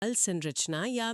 जाल संरचना या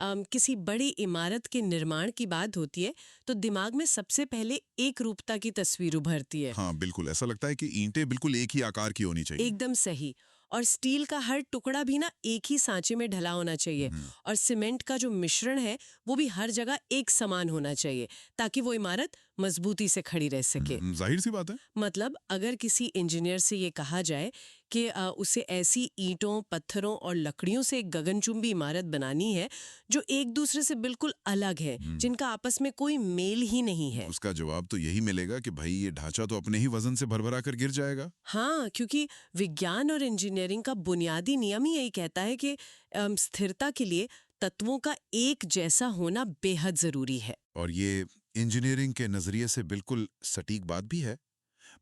किसी बड़ी इमारत के निर्माण की बात होती है तो दिमाग में सबसे पहले एक रूपता की तस्वीर उभरती है। हाँ बिल्कुल, ऐसा लगता है कि ईंटें बिल्कुल एक ही आकार की होनी चाहिए। एकदम सही। और स्टील का हर टुकड़ा भी ना एक ही सांचे में ढला होना चाहिए। और सीमेंट का जो मिश्रण है वो भी हर जगह एक समान होना चाहिए ताकि वो इमारत मजबूती से खड़ी रह सके। जाहिर सी बात है। मतलब अगर किसी इंजीनियर से ये कहा जाए कि उसे ऐसी ईंटों, पत्थरों और लकड़ियों से एक गगनचुंबी इमारत बनानी है जो एक दूसरे से बिल्कुल अलग है, जिनका आपस में कोई मेल ही नहीं है, उसका जवाब तो यही मिलेगा कि भाई ये ढांचा तो अपने ही वजन से भरभरा कर गिर जाएगा। हाँ, क्योंकि विज्ञान और इंजीनियरिंग का बुनियादी नियम ही यही कहता है कि स्थिरता के लिए तत्वों का एक जैसा होना बेहद जरूरी है। और ये इंजीनियरिंग के नजरिए से बिल्कुल सटीक बात भी है।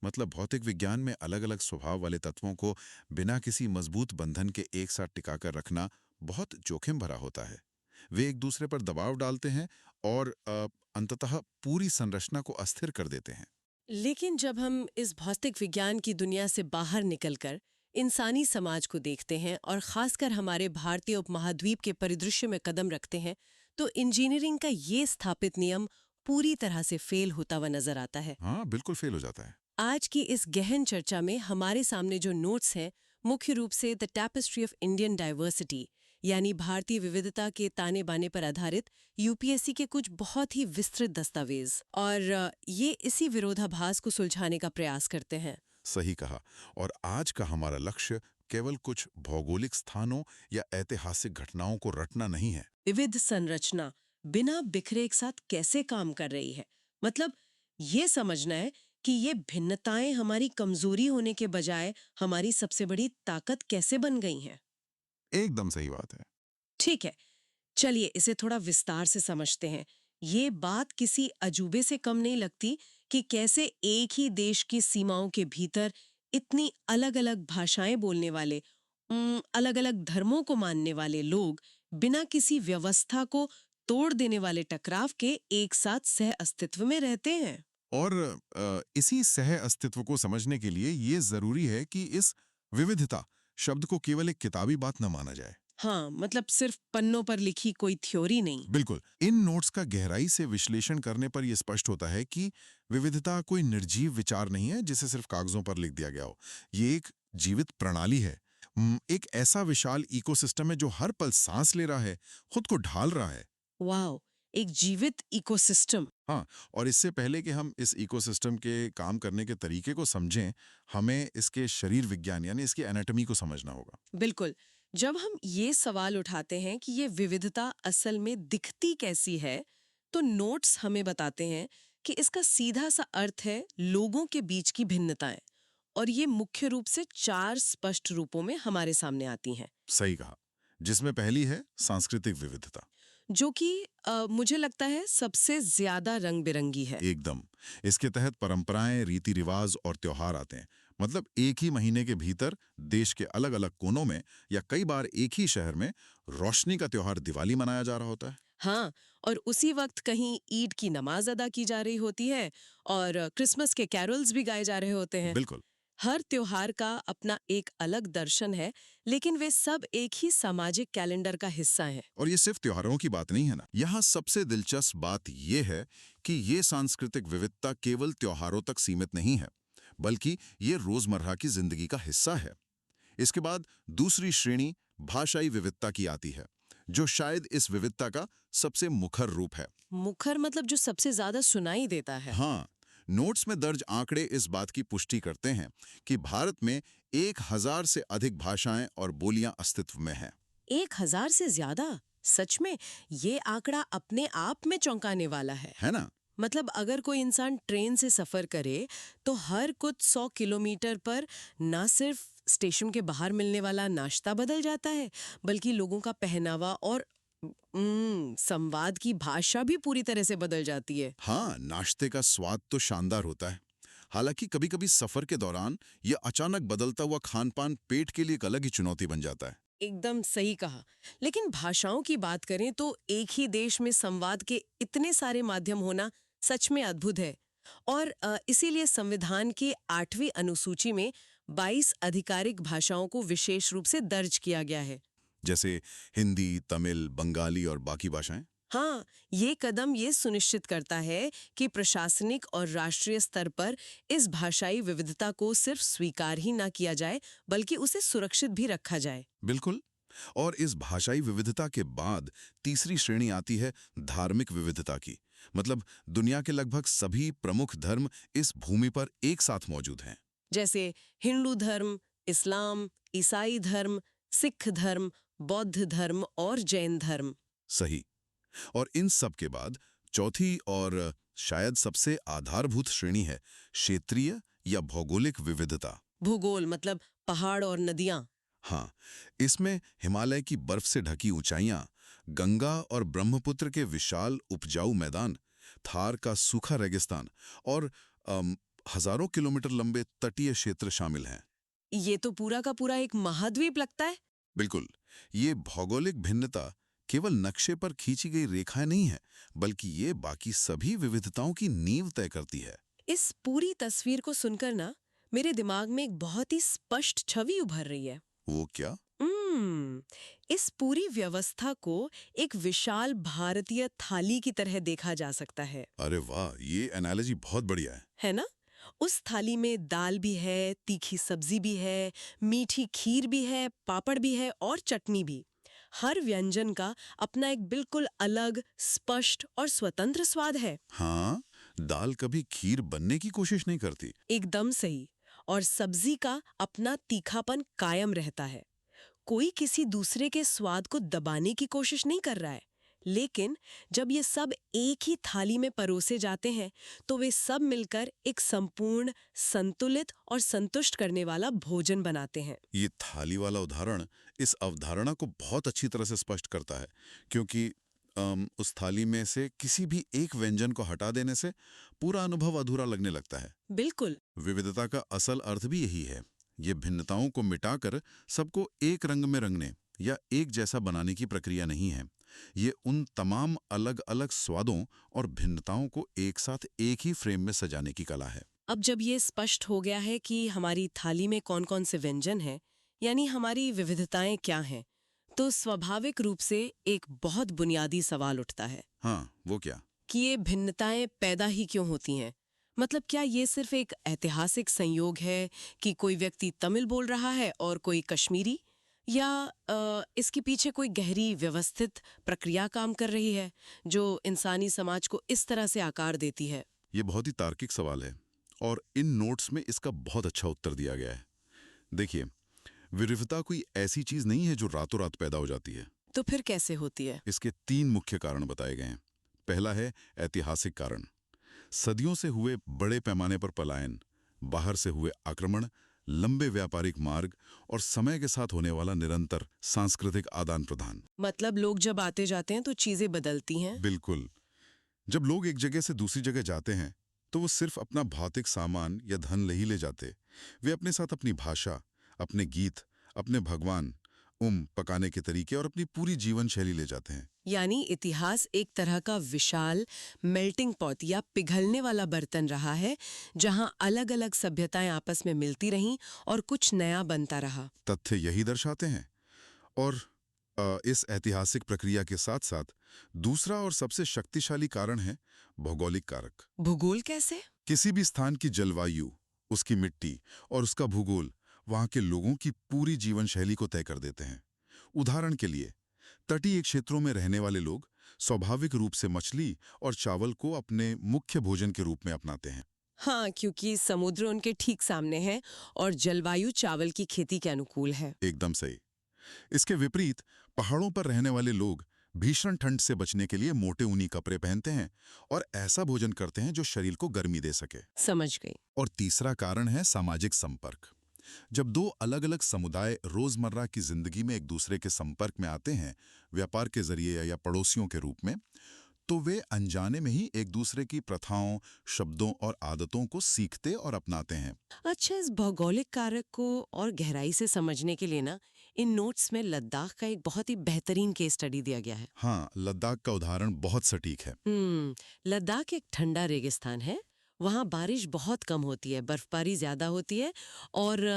मतलब भौतिक विज्ञान में अलग अलग स्वभाव वाले तत्वों को बिना किसी मजबूत बंधन के एक साथ टिकाकर रखना बहुत जोखिम भरा होता है। वे एक दूसरे पर दबाव डालते हैं और अंततः पूरी संरचना को अस्थिर कर देते हैं। लेकिन जब हम इस भौतिक विज्ञान की दुनिया से बाहर निकलकर इंसानी समाज को देखते हैं और खासकर हमारे भारतीय उपमहाद्वीप के परिदृश्य में कदम रखते हैं तो इंजीनियरिंग का ये स्थापित नियम पूरी तरह से फेल होता हुआ नजर आता है। हाँ बिल्कुल फेल हो जाता है। आज की इस गहन चर्चा में हमारे सामने जो नोट्स हैं मुख्य रूप से the tapestry of Indian diversity यानी भारतीय विविधता के ताने बाने पर आधारित यूपीएससी के कुछ बहुत ही विस्तृत दस्तावेज और ये इसी विरोधाभास को सुलझाने का प्रयास करते हैं। सही कहा। और आज का हमारा लक्ष्य केवल कुछ भौगोलिक स्थानों या ऐतिहासिक घटनाओं को रटना नहीं है। विविध संरचना बिना बिखरे एक साथ कैसे काम कर रही है, मतलब ये समझना है कि ये भिन्नताएं हमारी कमजोरी होने के बजाय हमारी सबसे बड़ी ताकत कैसे बन गई हैं। एकदम सही बात है। ठीक है, चलिए इसे थोड़ा विस्तार से समझते हैं। ये बात किसी अजूबे से कम नहीं लगती कि कैसे एक ही देश की सीमाओं के भीतर इतनी अलग-अलग भाषाएं बोलने वाले, अलग-अलग धर्मों को मानने वाले लोग बिना किसी व्यवस्था को तोड़ देने वाले टकराव के एक साथ सह अस्तित्व में रहते हैं। और इसी सह अस्तित्व को समझने के लिए ये जरूरी है कि इस विविधता शब्द को केवल एक किताबी बात न माना जाए। हाँ, मतलब सिर्फ पन्नों पर लिखी कोई थ्योरी नहीं। बिल्कुल। इन नोट्स का गहराई से विश्लेषण करने पर यह स्पष्ट होता है कि विविधता कोई निर्जीव विचार नहीं है जिसे सिर्फ कागजों पर लिख दिया गया हो। ये एक जीवित प्रणाली है। एक ऐसा विशाल इकोसिस्टम है जो हर पल सांस ले रहा है, खुद को ढाल रहा है। वाओ, एक जीवित इकोसिस्टम। हाँ, और इससे पहले कि हम इस इकोसिस्टम के काम करने के तरीके को समझें, हमें इसके शरीर विज्ञान यानी इसकी एनाटॉमी को समझना होगा। बिल्कुल। जब हम ये सवाल उठाते हैं कि ये विविधता असल में दिखती कैसी है, तो नोट्स हमें बताते हैं कि इसका सीधा सा अर्थ है लोगों के बीच की भिन्नताएं। और ये मुख्य रूप से 4 स्पष्ट रूपों में हमारे सामने आती हैं। सही कहा। जिसमें पहली है सांस्कृतिक विविधता, जो कि मुझे लगता है सबसे ज्यादा रंग बिरंगी है। एकदम। इसके तहत परंपराएं, रीति रिवाज और त्योहार आते हैं। मतलब एक ही महीने के भीतर देश के अलग अलग कोनों में या कई बार एक ही शहर में रोशनी का त्योहार दिवाली मनाया जा रहा होता है। हाँ, और उसी वक्त कहीं ईद की नमाज अदा की जा रही होती है और क्रिसमस के कैरोल्स भी गाए जा रहे होते हैं। बिल्कुल। हर त्योहार का अपना एक अलग दर्शन है, लेकिन वे सब एक ही सामाजिक कैलेंडर का हिस्सा हैं। और ये सिर्फ त्योहारों की बात नहीं है ना। यहाँ सबसे दिलचस्प बात ये है कि ये सांस्कृतिक विविधता केवल त्योहारों तक सीमित नहीं है, बल्कि ये रोजमर्रा की जिंदगी का हिस्सा है। इसके बाद दूसरी श्रेणी भाषाई विविधता की आती है, जो शायद इस विविधता का सबसे मुखर रूप है। मुखर मतलब जो सबसे ज्यादा सुनाई देता है। हाँ, नोट्स में दर्ज आंकड़े इस बात की पुष्टि करते हैं कि भारत में 1000 से अधिक भाषाएं और बोलियां अस्तित्व में हैं। 1000 से ज्यादा? सच में ये आंकड़ा अपने आप में चौंकाने वाला है ना? मतलब अगर कोई इंसान ट्रेन से सफर करे तो हर कुछ 100 किलोमीटर पर न सिर्फ स्टेशन के बाहर मिलने वाला नाश्ता बदल जाता है, बल्कि लोगों का पहनावा और संवाद की भाषा भी पूरी तरह से बदल जाती है। हाँ, नाश्ते का स्वाद तो शानदार होता है। हालांकि कभी-कभी सफर के दौरान यह अचानक बदलता हुआ खान-पान पेट के लिए एक अलग ही चुनौती बन जाता है। एकदम सही कहा। लेकिन भाषाओं की बात करें तो एक ही देश में संवाद के इतने सारे माध्यम होना सच में अद्भुत है। और इसीलिए संविधान के 8वीं अनुसूची में 22 आधिकारिक भाषाओं को विशेष रूप से दर्ज किया गया है। जैसे हिंदी, तमिल, बंगाली और बाकी भाषाएं? हाँ, ये कदम ये सुनिश्चित करता है कि प्रशासनिक और राष्ट्रीय स्तर पर इस भाषाई विविधता को सिर्फ स्वीकार ही ना किया जाए, बल्कि उसे सुरक्षित भी रखा जाए। बिल्कुल। और इस भाषाई विविधता के बाद तीसरी श्रेणी आती है धार्मिक विविधता की। मतलब दुनिया के लगभग सभी प्रमुख धर्म इस भूमि पर एक साथ मौजूद हैं। जैसे हिंदू धर्म, इस्लाम, ईसाई धर्म, सिख धर्म, बौद्ध धर्म और जैन धर्म। सही। और इन सब के बाद चौथी और शायद सबसे आधारभूत श्रेणी है क्षेत्रीय या भौगोलिक विविधता। भूगोल मतलब पहाड़ और नदियां। हाँ, इसमें हिमालय की बर्फ से ढकी ऊंचाइयां, गंगा और ब्रह्मपुत्र के विशाल उपजाऊ मैदान, थार का सूखा रेगिस्तान और हजारों किलोमीटर लंबे तटीय क्षेत्र शामिल हैं। ये तो पूरा का पूरा एक महाद्वीप लगता है। बिल्कुल। ये भौगोलिक भिन्नता केवल नक्शे पर खींची गई रेखाएं नहीं है, बल्कि ये बाकी सभी विविधताओं की नींव तय करती है। इस पूरी तस्वीर को सुनकर ना मेरे दिमाग में एक बहुत ही स्पष्ट छवि उभर रही है। वो क्या? इस पूरी व्यवस्था को एक विशाल भारतीय थाली की तरह देखा जा सकता है। अरे वाह, ये एनालॉजी बहुत बढ़िया है ना? उस थाली में दाल भी है, तीखी सब्जी भी है, मीठी खीर भी है, पापड़ भी है और चटनी भी। हर व्यंजन का अपना एक बिल्कुल अलग, स्पष्ट और स्वतंत्र स्वाद है। हाँ, दाल कभी खीर बनने की कोशिश नहीं करती। एकदम सही। और सब्जी का अपना तीखापन कायम रहता है। कोई किसी दूसरे के स्वाद को दबाने की कोशिश नहीं कर रहा है। लेकिन जब ये सब एक ही थाली में परोसे जाते हैं, तो वे सब मिलकर एक संपूर्ण, संतुलित और संतुष्ट करने वाला भोजन बनाते हैं। ये थाली वाला उदाहरण इस अवधारणा को बहुत अच्छी तरह से स्पष्ट करता है, क्योंकि उस थाली में से किसी भी एक व्यंजन को हटा देने से पूरा अनुभव अधूरा लगने लगता है। बिल्कुल। विविधता का असल अर्थ भी यही है। ये भिन्नताओं को मिटाकर सबको एक रंग में रंगने या एक जैसा बनाने की प्रक्रिया नहीं है। ये उन तमाम अलग अलग स्वादों और भिन्नताओं को एक साथ एक ही फ्रेम में सजाने की कला है। अब जब ये स्पष्ट हो गया है कि हमारी थाली में कौन-कौन से व्यंजन हैं, यानी हमारी विविधताएं क्या हैं, तो स्वाभाविक रूप से एक बहुत बुनियादी सवाल उठता है हाँ, वो क्या? कि ये भिन्नताएं पैदा ही क्यों होती हैं? मतलब क्या ये सिर्फ एक ऐतिहासिक संयोग है कि कोई व्यक्ति तमिल बोल रहा है और कोई कश्मीरी, या इसके पीछे कोई गहरी व्यवस्थित प्रक्रिया काम कर रही है जो इंसानी समाज को इस तरह से आकार देती है? ये बहुत ही तार्किक सवाल है और इन नोट्स में इसका बहुत अच्छा उत्तर दिया गया है। देखिए, विविधता कोई ऐसी चीज नहीं है जो रातों रात पैदा हो जाती है। तो फिर कैसे होती है? इसके 3 मुख्य कारण बताए गए हैं। पहला है ऐतिहासिक कारण। सदियों से हुए बड़े पैमाने पर पलायन, बाहर से हुए आक्रमण, लंबे व्यापारिक मार्ग और समय के साथ होने वाला निरंतर सांस्कृतिक आदान प्रदान। मतलब लोग जब आते जाते हैं तो चीजें बदलती हैं। बिल्कुल। जब लोग एक जगह से दूसरी जगह जाते हैं तो वो सिर्फ अपना भौतिक सामान या धन नहीं ले जाते। वे अपने साथ अपनी भाषा, अपने गीत, अपने भगवान, पकाने के तरीके और अपनी पूरी जीवन शैली ले जाते हैं। यानी इतिहास एक तरह का विशाल मेल्टिंग पॉट या पिघलने वाला बर्तन रहा है, जहां अलग अलग सभ्यताएं आपस में मिलती रहीं और कुछ नया बनता रहा। तथ्य यही दर्शाते हैं। और इस ऐतिहासिक प्रक्रिया के साथ साथ दूसरा और सबसे शक्तिशाली कारण है भौगोलिक कारक। भूगोल कैसे? किसी भी स्थान की जलवायु, उसकी मिट्टी और उसका भूगोल वहां के लोगों की पूरी जीवन शैली को तय कर देते हैं। उदाहरण के लिए, तटीय क्षेत्रों में रहने वाले लोग स्वाभाविक रूप से मछली और चावल को अपने मुख्य भोजन के रूप में अपनाते हैं। हाँ, क्योंकि समुद्र उनके ठीक सामने है और जलवायु चावल की खेती के अनुकूल है। एकदम सही। इसके विपरीत पहाड़ों पर रहने वाले लोग भीषण ठंड से बचने के लिए मोटे ऊनी कपड़े पहनते हैं और ऐसा भोजन करते हैं जो शरीर को गर्मी दे सके। समझ गई। और तीसरा कारण है सामाजिक संपर्क। जब दो अलग अलग समुदाय रोजमर्रा की जिंदगी में एक दूसरे के संपर्क में आते हैं, व्यापार के जरिए या पड़ोसियों के रूप में, तो वे अनजाने में ही एक दूसरे की प्रथाओं, शब्दों और आदतों को सीखते और अपनाते हैं। अच्छा, इस भौगोलिक कारक को और गहराई से समझने के लिए ना इन नोट्स में लद्दाख का एक बहुत ही बेहतरीन केस स्टडी दिया गया है। हाँ, लद्दाख का उदाहरण बहुत सटीक है। लद्दाख एक ठंडा रेगिस्तान है। वहाँ बारिश बहुत कम होती है, बर्फबारी ज्यादा होती है और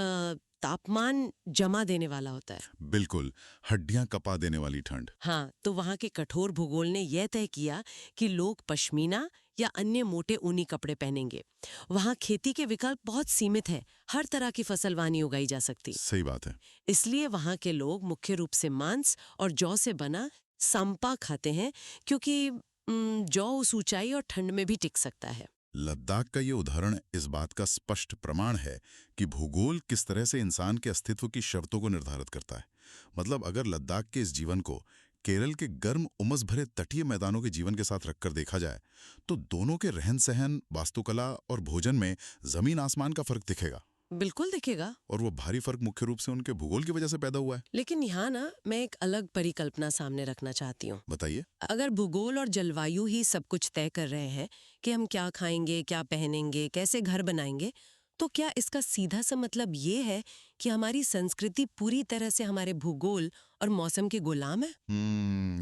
तापमान जमा देने वाला होता है। बिल्कुल, हड्डियां कपा देने वाली ठंड। हाँ, तो वहाँ के कठोर भूगोल ने यह तय किया कि लोग पश्मीना या अन्य मोटे ऊनी कपड़े पहनेंगे। वहाँ खेती के विकल्प बहुत सीमित है, हर तरह की फसल वहाँ नहीं उगाई जा सकती। सही बात है। इसलिए वहाँ के लोग मुख्य रूप से मांस और जौ से बना संपा खाते हैं, क्योंकि जौ उस ऊंचाई और ठंड में भी टिक सकता है। लद्दाख का ये उदाहरण इस बात का स्पष्ट प्रमाण है कि भूगोल किस तरह से इंसान के अस्तित्व की शर्तों को निर्धारित करता है। मतलब अगर लद्दाख के इस जीवन को केरल के गर्म उमस भरे तटीय मैदानों के जीवन के साथ रखकर देखा जाए, तो दोनों के रहन सहन, वास्तुकला और भोजन में जमीन आसमान का फर्क दिखेगा। बिल्कुल दिखेगा। और वो भारी फर्क मुख्य रूप से उनके भूगोल की वजह से पैदा हुआ है। लेकिन यहाँ ना मैं एक अलग परिकल्पना सामने रखना चाहती हूँ। बताइए। अगर भूगोल और जलवायु ही सब कुछ तय कर रहे हैं कि हम क्या खाएंगे, क्या पहनेंगे, कैसे घर बनाएंगे, तो क्या इसका सीधा सा मतलब ये है कि हमारी संस्कृति पूरी तरह से हमारे भूगोल और मौसम के गुलाम है?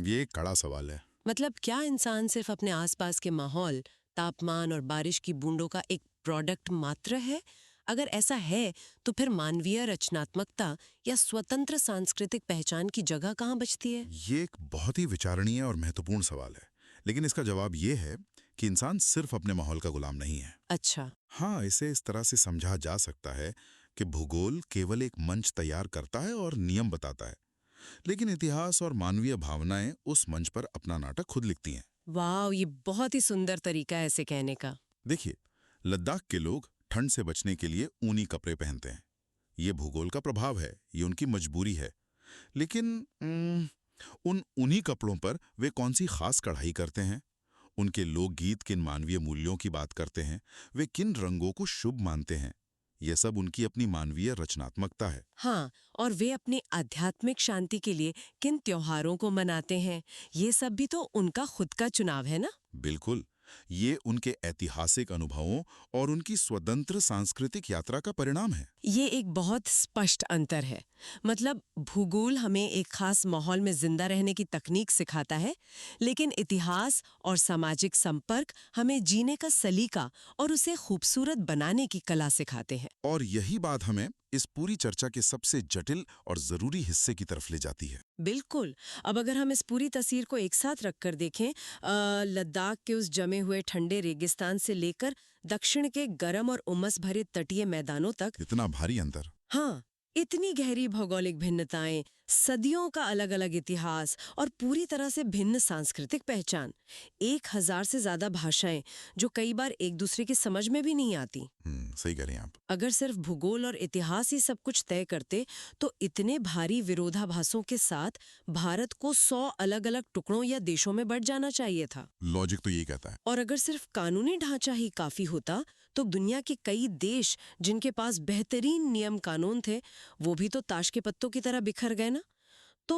ये एक कड़ा सवाल है। मतलब क्या इंसान सिर्फ अपने आसपास के माहौल, तापमान और बारिश की बूंदों का एक प्रोडक्ट मात्र है? अगर ऐसा है तो फिर मानवीय रचनात्मकता या स्वतंत्र सांस्कृतिक पहचान की जगह कहाँ बचती है? ये एक बहुत ही विचारणीय और महत्वपूर्ण सवाल है, लेकिन इसका जवाब ये है कि इंसान सिर्फ अपने माहौल का गुलाम नहीं है। अच्छा। हाँ, इसे इस तरह से समझा जा सकता है कि भूगोल केवल एक मंच तैयार करता है और नियम बताता है, लेकिन इतिहास और मानवीय भावनाएं उस मंच पर अपना नाटक खुद लिखती हैं। वाह, ये बहुत ही सुंदर तरीका है ऐसे कहने का। देखिए, लद्दाख के लोग ठंड से बचने के लिए ऊनी कपड़े पहनते हैं। ये भूगोल का प्रभाव है, ये उनकी मजबूरी है। लेकिन उन उन्हीं कपड़ों पर वे कौन सी खास कढ़ाई करते हैं, उनके लोकगीत किन मानवीय मूल्यों की बात करते हैं, वे किन रंगों को शुभ मानते हैं, यह सब उनकी अपनी मानवीय रचनात्मकता है। हाँ, और वे अपनी आध्यात्मिक शांति के लिए किन त्योहारों को मनाते हैं, ये सब भी तो उनका खुद का चुनाव है ना? बिल्कुल, ये उनके ऐतिहासिक अनुभवों और उनकी स्वतंत्र सांस्कृतिक यात्रा का परिणाम है। ये एक बहुत स्पष्ट अंतर है। मतलब भूगोल हमें एक खास माहौल में जिंदा रहने की तकनीक सिखाता है, लेकिन इतिहास और सामाजिक संपर्क हमें जीने का सलीका और उसे खूबसूरत बनाने की कला सिखाते हैं। और यही बात हमें इस पूरी चर्चा के सबसे जटिल और जरूरी हिस्से की तरफ ले जाती है। बिल्कुल। अब अगर हम इस पूरी तस्वीर को एक साथ रखकर देखें, लद्दाख के उस जमे हुए ठंडे रेगिस्तान से लेकर दक्षिण के गर्म और उमस भरे तटीय मैदानों तक, इतना भारी अंतर। हाँ, इतनी गहरी भौगोलिक भिन्नताएं, सदियों का अलग अलग इतिहास और पूरी तरह से भिन्न सांस्कृतिक पहचान, 1000 से ज्यादा भाषाएं जो कई बार एक दूसरे की समझ में भी नहीं आती। सही कह रही हैं आप। अगर सिर्फ भूगोल और इतिहास ही सब कुछ तय करते तो इतने भारी विरोधाभासों के साथ भारत को 100 अलग अलग टुकड़ों या देशों में बंट जाना चाहिए था। लॉजिक तो यही कहता है। और अगर सिर्फ कानूनी ढांचा ही काफी होता तो दुनिया के कई देश जिनके पास बेहतरीन नियम कानून थे, वो भी तो ताश के पत्तों की तरह बिखर गए ना। तो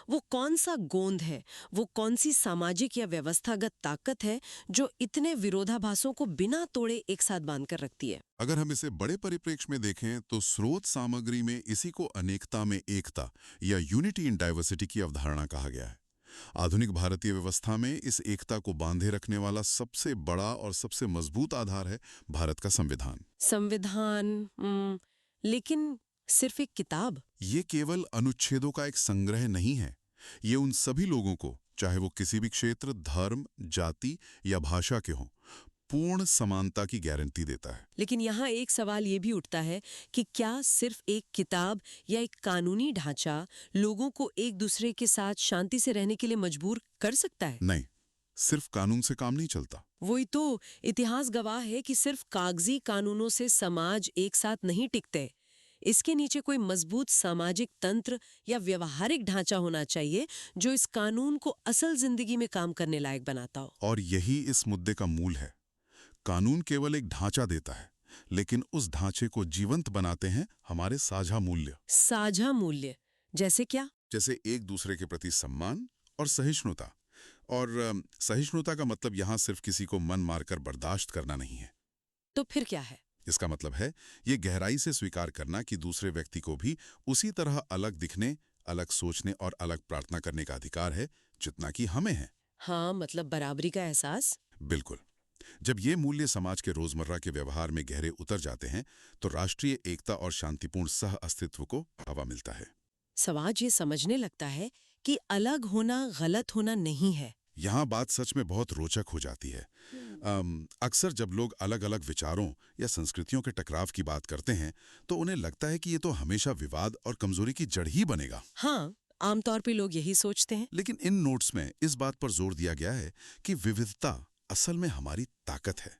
वो कौन सा गोंद है, वो कौन सी सामाजिक या व्यवस्थागत ताकत है जो इतने विरोधाभासों को बिना तोड़े एक साथ बांधकर रखती है? अगर हम इसे बड़े परिप्रेक्ष्य में देखें तो स्रोत सामग्री में इसी को अनेकता में एकता या यूनिटी इन डाइवर्सिटी की अवधारणा कहा गया है। आधुनिक भारतीय व्यवस्था में इस एकता को बांधे रखने वाला सबसे बड़ा और सबसे मजबूत आधार है भारत का संविधान। संविधान, लेकिन सिर्फ एक किताब? ये केवल अनुच्छेदों का एक संग्रह नहीं है। ये उन सभी लोगों को, चाहे वो किसी भी क्षेत्र, धर्म, जाति या भाषा के हों, पूर्ण समानता की गारंटी देता है। लेकिन यहाँ एक सवाल ये भी उठता है कि क्या सिर्फ एक किताब या एक कानूनी ढांचा लोगों को एक दूसरे के साथ शांति से रहने के लिए मजबूर कर सकता है? नहीं, सिर्फ कानून से काम नहीं चलता। वही तो, इतिहास गवाह है कि सिर्फ कागजी कानूनों से समाज एक साथ नहीं टिकते। इसके नीचे कोई मजबूत सामाजिक तंत्र या व्यवहारिक ढांचा होना चाहिए जो इस कानून को असल जिंदगी में काम करने लायक बनाता हो। और यही इस मुद्दे का मूल है। कानून केवल एक ढांचा देता है, लेकिन उस ढांचे को जीवंत बनाते हैं हमारे साझा मूल्य। साझा मूल्य जैसे क्या? जैसे एक दूसरे के प्रति सम्मान और सहिष्णुता। और सहिष्णुता का मतलब यहाँ सिर्फ किसी को मन मारकर बर्दाश्त करना नहीं है। तो फिर क्या है? इसका मतलब है ये गहराई से स्वीकार करना कि दूसरे व्यक्ति को भी उसी तरह अलग दिखने, अलग सोचने और अलग प्रार्थना करने का अधिकार है जितना कि हमें है। हाँ, मतलब बराबरी का एहसास। बिल्कुल। जब ये मूल्य समाज के रोजमर्रा के व्यवहार में गहरे उतर जाते हैं तो राष्ट्रीय एकता और शांतिपूर्ण सह अस्तित्व को बढ़ावा मिलता है। समाज ये समझने लगता है कि अलग होना गलत होना नहीं है। यहाँ बात सच में बहुत रोचक हो जाती है। अक्सर जब लोग अलग अलग विचारों या संस्कृतियों के टकराव की बात करते हैं तो उन्हें लगता है कि ये तो हमेशा विवाद और कमजोरी की जड़ ही बनेगा। हाँ, आमतौर पे लोग यही सोचते हैं। लेकिन इन नोट्स में इस बात पर जोर दिया गया है कि विविधता असल में हमारी ताकत है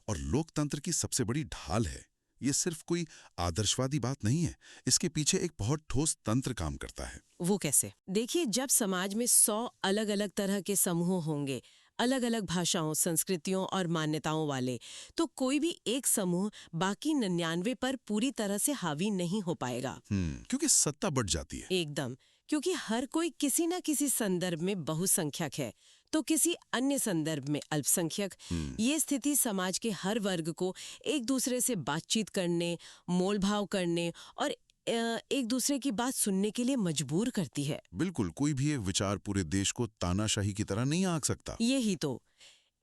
और लोकतंत्र की सबसे बड़ी ढाल है। ये सिर्फ कोई आदर्शवादी बात नहीं है, इसके पीछे एक बहुत ठोस तंत्र काम करता है। वो कैसे? देखिए, जब समाज में 100 अलग अलग तरह के समूह होंगे, अलग अलग भाषाओं, संस्कृतियों और मान्यताओं वाले, तो कोई भी एक समूह बाकी 99 पर पूरी तरह से हावी नहीं हो पाएगा। क्योंकि सत्ता बढ़ जाती है। एकदम, क्योंकि हर कोई किसी न किसी संदर्भ में बहुसंख्यक है तो किसी अन्य संदर्भ में अल्पसंख्यक। ये स्थिति समाज के हर वर्ग को एक दूसरे से बातचीत करने, मोलभाव करने और एक दूसरे की बात सुनने के लिए मजबूर करती है। बिल्कुल, कोई भी एक विचार पूरे देश को तानाशाही की तरह नहीं आंक सकता। यही तो,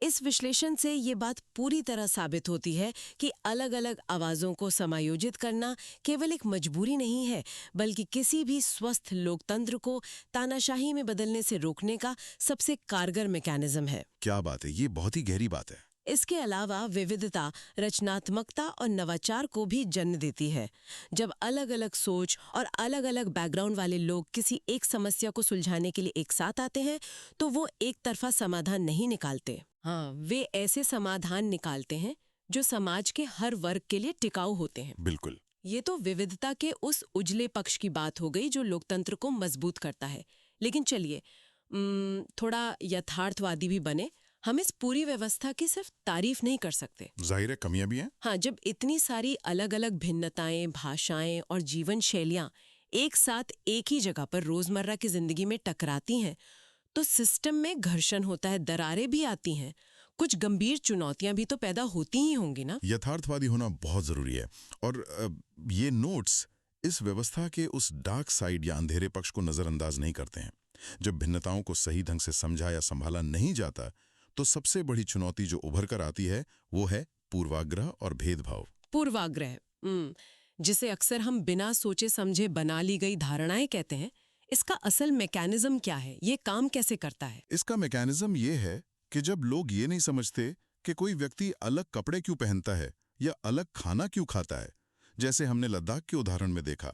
इस विश्लेषण से ये बात पूरी तरह साबित होती है कि अलग-अलग आवाजों को समायोजित करना केवल एक मजबूरी नहीं है, बल्कि किसी भी स्वस्थ लोकतंत्र को तानाशाही में बदलने से रोकने का सबसे कारगर मैकेनिज्म है। क्या बात है, ये बहुत ही गहरी बात है। इसके अलावा विविधता रचनात्मकता और नवाचार को भी जन्म देती है। जब अलग अलग सोच और अलग अलग बैकग्राउंड वाले लोग किसी एक समस्या को सुलझाने के लिए एक साथ आते हैं तो वो एक तरफा समाधान नहीं निकालते। हाँ, वे ऐसे समाधान निकालते हैं जो समाज के हर वर्ग के लिए टिकाऊ होते हैं। बिल्कुल। ये तो विविधता के उस उजले पक्ष की बात हो गई जो लोकतंत्र को मजबूत करता है। लेकिन चलिए थोड़ा यथार्थवादी भी बने। हम इस पूरी व्यवस्था की सिर्फ तारीफ नहीं कर सकते। जाहिर है कमियां भी हैं। हाँ, जब इतनी सारी अलग अलग भिन्नताएं, भाषाएं और जीवन शैलियां एक साथ एक ही जगह पर रोजमर्रा की जिंदगी में टकराती हैं तो सिस्टम में घर्षण होता है, दरारें भी आती हैं, कुछ गंभीर चुनौतियां भी तो पैदा होती ही होंगी ना। यथार्थवादी होना बहुत जरूरी है और ये नोट्स इस व्यवस्था के उस डार्क साइड या अंधेरे पक्ष को नजरअंदाज नहीं करते हैं। जब भिन्नताओं को सही ढंग से समझा या संभाला नहीं जाता तो सबसे बड़ी चुनौती जो उभर कर आती है वो है पूर्वाग्रह और भेदभाव। पूर्वाग्रह, जिसे अक्सर हम बिना सोचे समझे बना ली गई धारणाएं कहते हैं। इसका असल मैकेनिज्म क्या है? ये काम कैसे करता है? इसका मैकेनिज्म ये है कि जब लोग ये नहीं समझते कि कोई व्यक्ति अलग कपड़े क्यों पहनता है या अलग खाना क्यों खाता है, जैसे हमने लद्दाख के उदाहरण में देखा,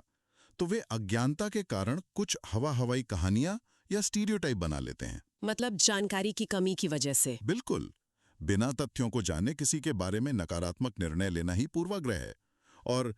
तो वे अज्ञानता के कारण कुछ हवा हवाई कहानियां या स्टीरियोटाइप बना लेते हैं। मतलब जानकारी की कमी की वजह से। बिल्कुल, बिना तथ्यों को जाने किसी के बारे में नकारात्मक निर्णय लेना ही पूर्वाग्रह है। और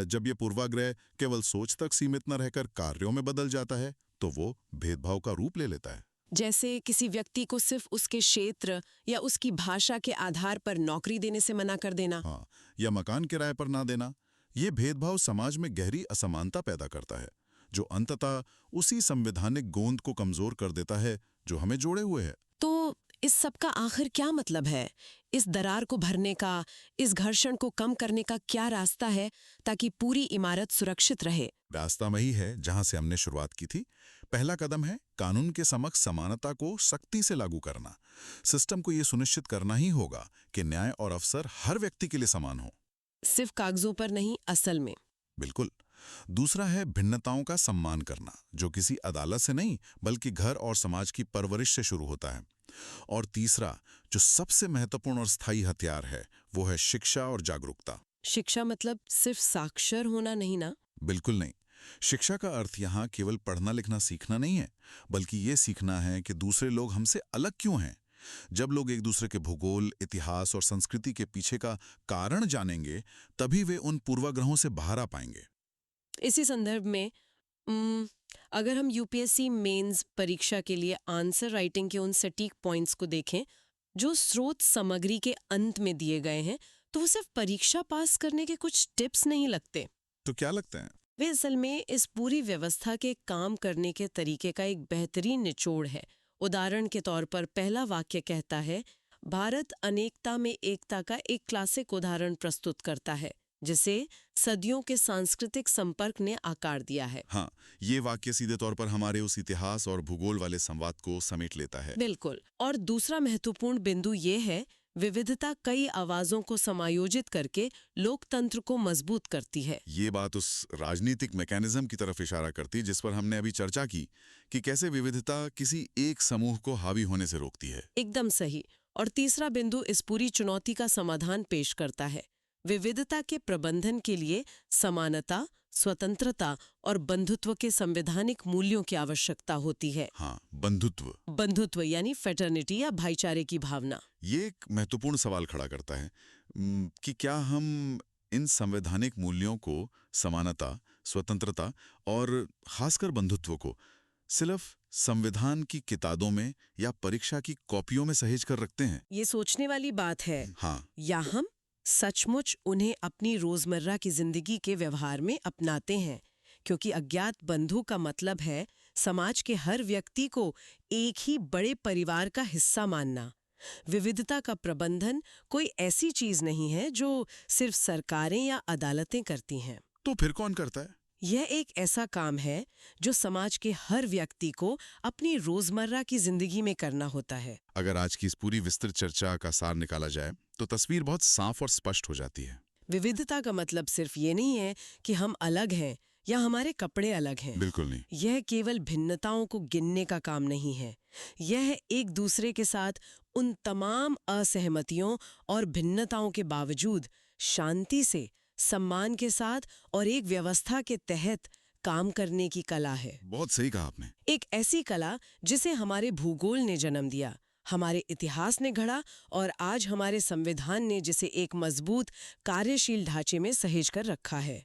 जब ये पूर्वाग्रह केवल सोच तक सीमित न रहकर कार्यों में बदल जाता है तो वो भेदभाव का रूप ले लेता है। जैसे किसी व्यक्ति को सिर्फ उसके क्षेत्र या उसकी भाषा के आधार पर नौकरी देने से मना कर देना। हाँ, या मकान किराए पर ना देना। ये भेदभाव समाज में गहरी असमानता पैदा करता है जो अंततः उसी संवैधानिक गोंद को कमजोर कर देता है जो हमें जोड़े हुए है। तो इस सब का आखिर क्या मतलब है? इस दरार को भरने का, इस घर्षण को कम करने का क्या रास्ता है ताकि पूरी इमारत सुरक्षित रहे? रास्ता वही है जहां से हमने शुरुआत की थी। पहला कदम है कानून के समक्ष समानता को सख्ती से लागू करना। सिस्टम को यह सुनिश्चित करना ही होगा कि न्याय और अवसर हर व्यक्ति के लिए समान हो, सिर्फ कागजों पर नहीं, असल में। बिल्कुल। दूसरा है भिन्नताओं का सम्मान करना, जो किसी अदालत से नहीं बल्कि घर और समाज की परवरिश से शुरू होता है। और तीसरा, जो सबसे महत्वपूर्ण और स्थायी हथियार है, वो है शिक्षा और जागरूकता। शिक्षा मतलब सिर्फ साक्षर होना नहीं ना? बिल्कुल नहीं। शिक्षा का अर्थ यहाँ केवल पढ़ना लिखना सीखना नहीं है, बल्कि ये सीखना है कि दूसरे लोग हमसे अलग क्यों हैं। जब लोग एक दूसरे के भूगोल, इतिहास और संस्कृति के पीछे का कारण जानेंगे, तभी वे उन पूर्वाग्रहों से बाहर आ पाएंगे। इसी संदर्भ में अगर हम यूपीएससी मेंस परीक्षा के लिए आंसर राइटिंग के उन सटीक पॉइंट्स को देखें जो स्रोत सामग्री के अंत में दिए गए हैं, तो वो सिर्फ परीक्षा पास करने के कुछ टिप्स नहीं लगते। तो क्या लगता है? वे असल में इस पूरी व्यवस्था के काम करने के तरीके का एक बेहतरीन निचोड़ है। उदाहरण के तौर पर पहला वाक्य कहता है, भारत अनेकता में एकता का एक क्लासिक उदाहरण प्रस्तुत करता है जिसे सदियों के सांस्कृतिक संपर्क ने आकार दिया है। हाँ, ये वाक्य सीधे तौर पर हमारे उस इतिहास और भूगोल वाले संवाद को समेट लेता है। बिल्कुल। और दूसरा महत्वपूर्ण बिंदु ये है, विविधता कई आवाजों को समायोजित करके लोकतंत्र को मजबूत करती है। ये बात उस राजनीतिक मैकेनिज्म की तरफ इशारा करती जिस पर हमने अभी चर्चा की कि कैसे विविधता किसी एक समूह को हावी होने से रोकती है। एकदम सही। और तीसरा बिंदु इस पूरी चुनौती का समाधान पेश करता है। विविधता के प्रबंधन के लिए समानता, स्वतंत्रता और बंधुत्व के संवैधानिक मूल्यों की आवश्यकता होती है। हाँ, बंधुत्व यानी फेटर्निटी या भाईचारे की भावना। ये एक महत्वपूर्ण सवाल खड़ा करता है कि क्या हम इन संवैधानिक मूल्यों को, समानता, स्वतंत्रता और खासकर बंधुत्व को सिर्फ संविधान की किताबों में या परीक्षा की कॉपियों में सहेज कर रखते हैं? ये सोचने वाली बात है। हाँ, या हम सचमुच उन्हें अपनी रोजमर्रा की जिंदगी के व्यवहार में अपनाते हैं, क्योंकि अज्ञात बंधु का मतलब है समाज के हर व्यक्ति को एक ही बड़े परिवार का हिस्सा मानना। विविधता का प्रबंधन कोई ऐसी चीज नहीं है जो सिर्फ सरकारें या अदालतें करती हैं। तो फिर कौन करता है? यह एक ऐसा काम है जो समाज के हर व्यक्ति को अपनी रोजमर्रा की जिंदगी में करना होता है। अगर आज की इस पूरी विस्तृत चर्चा का सार निकाला जाए तो तस्वीर बहुत साफ और स्पष्ट हो जाती है। विविधता का मतलब सिर्फ ये नहीं है कि हम अलग हैं या हमारे कपड़े अलग हैं। बिल्कुल नहीं। यह केवल भिन्नताओं को गिनने का काम नहीं है। यह एक दूसरे के साथ उन तमाम असहमतियों और भिन्नताओं के बावजूद शांति से, सम्मान के साथ और एक व्यवस्था के तहत काम करने की कला है। बहुत सही कहा आपने। एक ऐसी कला जिसे हमारे भूगोल ने जन्म दिया, हमारे इतिहास ने गढ़ा और आज हमारे संविधान ने जिसे एक मजबूत कार्यशील ढांचे में सहेज कर रखा है।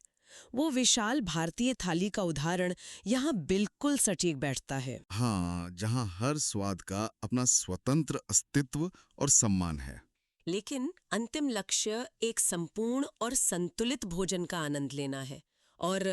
वो विशाल भारतीय थाली का उदाहरण यहाँ बिल्कुल सटीक बैठता है। हाँ, जहाँ हर स्वाद का अपना स्वतंत्र अस्तित्व और सम्मान है। लेकिन अंतिम लक्ष्य एक संपूर्ण और संतुलित भोजन का आनंद लेना है। और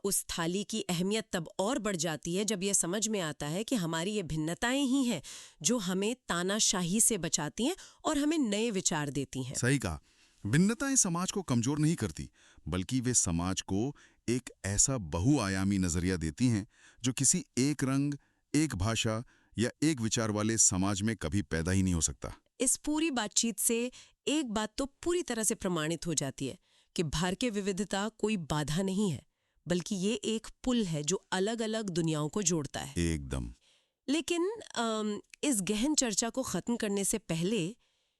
उस थाली की अहमियत तब और बढ़ जाती है जब यह समझ में आता है कि हमारी ये भिन्नताएं ही हैं जो हमें तानाशाही से बचाती हैं और हमें नए विचार देती हैं। सही कहा। भिन्नताएं समाज को कमजोर नहीं करती, बल्कि वे समाज को एक ऐसा बहुआयामी नजरिया देती हैं जो किसी एक रंग, एक भाषा या एक विचार वाले समाज में कभी पैदा ही नहीं हो सकता। इस पूरी बातचीत से एक बात तो पूरी तरह से प्रमाणित हो जाती है कि भारतीय विविधता कोई बाधा नहीं है, बल्कि ये एक पुल है जो अलग अलग दुनियाओं को जोड़ता है। एकदम। लेकिन इस गहन चर्चा को खत्म करने से पहले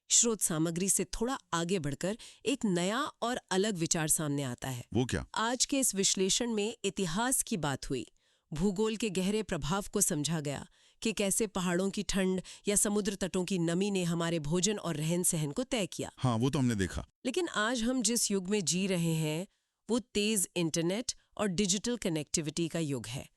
स्रोत सामग्री से थोड़ा आगे बढ़कर एक नया और अलग विचार सामने आता है। वो क्या? आज के इस विश्लेषण में इतिहास की बात हुई, भूगोल के गहरे प्रभाव को समझा गया कि कैसे पहाड़ों की ठंड या समुद्र तटों की नमी ने हमारे भोजन और रहन सहन को तय किया। हाँ, वो तो हमने देखा। लेकिन आज हम जिस युग में जी रहे हैं वो तेज इंटरनेट और डिजिटल कनेक्टिविटी का युग है।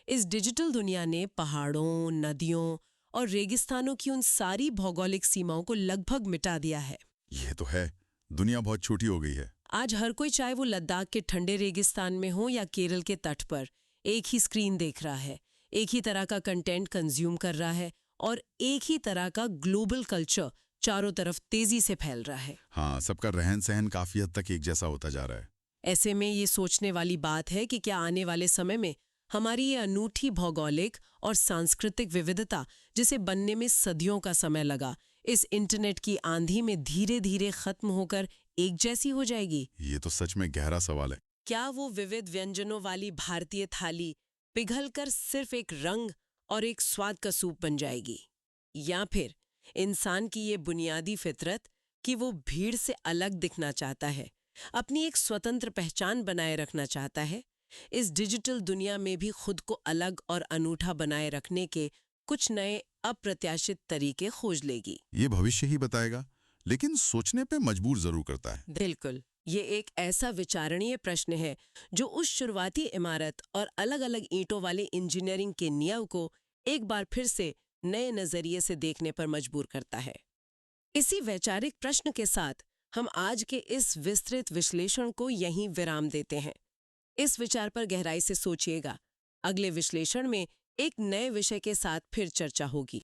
इस डिजिटल दुनिया ने पहाड़ों, नदियों और रेगिस्तानों की उन सारी भौगोलिक सीमाओं को लगभग मिटा दिया है। ये तो है, दुनिया बहुत छोटी हो गई है। आज हर कोई, चाहे वो लद्दाख के ठंडे रेगिस्तान में हो या केरल के तट पर, एक ही स्क्रीन देख रहा है, एक ही तरह का कंटेंट कंज्यूम कर रहा है और एक ही तरह का ग्लोबल कल्चर चारों तरफ तेजी से फैल रहा है। हाँ, सबका रहन सहन काफी हद तक एक जैसा होता जा रहा है। ऐसे में ये सोचने वाली बात है कि क्या आने वाले समय में हमारी ये अनूठी भौगोलिक और सांस्कृतिक विविधता, जिसे बनने में सदियों का समय लगा, इस इंटरनेट की आंधी में धीरे धीरे खत्म होकर एक जैसी हो जाएगी? ये तो सच में गहरा सवाल है। क्या वो विविध व्यंजनों वाली भारतीय थाली पिघलकर सिर्फ एक रंग और एक स्वाद का सूप बन जाएगी? या फिर इंसान की ये बुनियादी फितरत कि वो भीड़ से अलग दिखना चाहता है, अपनी एक स्वतंत्र पहचान बनाए रखना चाहता है, इस डिजिटल दुनिया में भी खुद को अलग और अनूठा बनाए रखने के कुछ नए अप्रत्याशित तरीके खोज लेगी? ये भविष्य ही बताएगा, लेकिन सोचने पे मजबूर जरूर करता है। बिल्कुल, ये एक ऐसा विचारणीय प्रश्न है जो उस शुरुआती इमारत और अलग अलग ईंटों वाले इंजीनियरिंग के नींव को एक बार फिर से नए नजरिए से देखने पर मजबूर करता है। इसी वैचारिक प्रश्न के साथ हम आज के इस विस्तृत विश्लेषण को यहीं विराम देते हैं। इस विचार पर गहराई से सोचिएगा। अगले विश्लेषण में एक नए विषय के साथ फिर चर्चा होगी।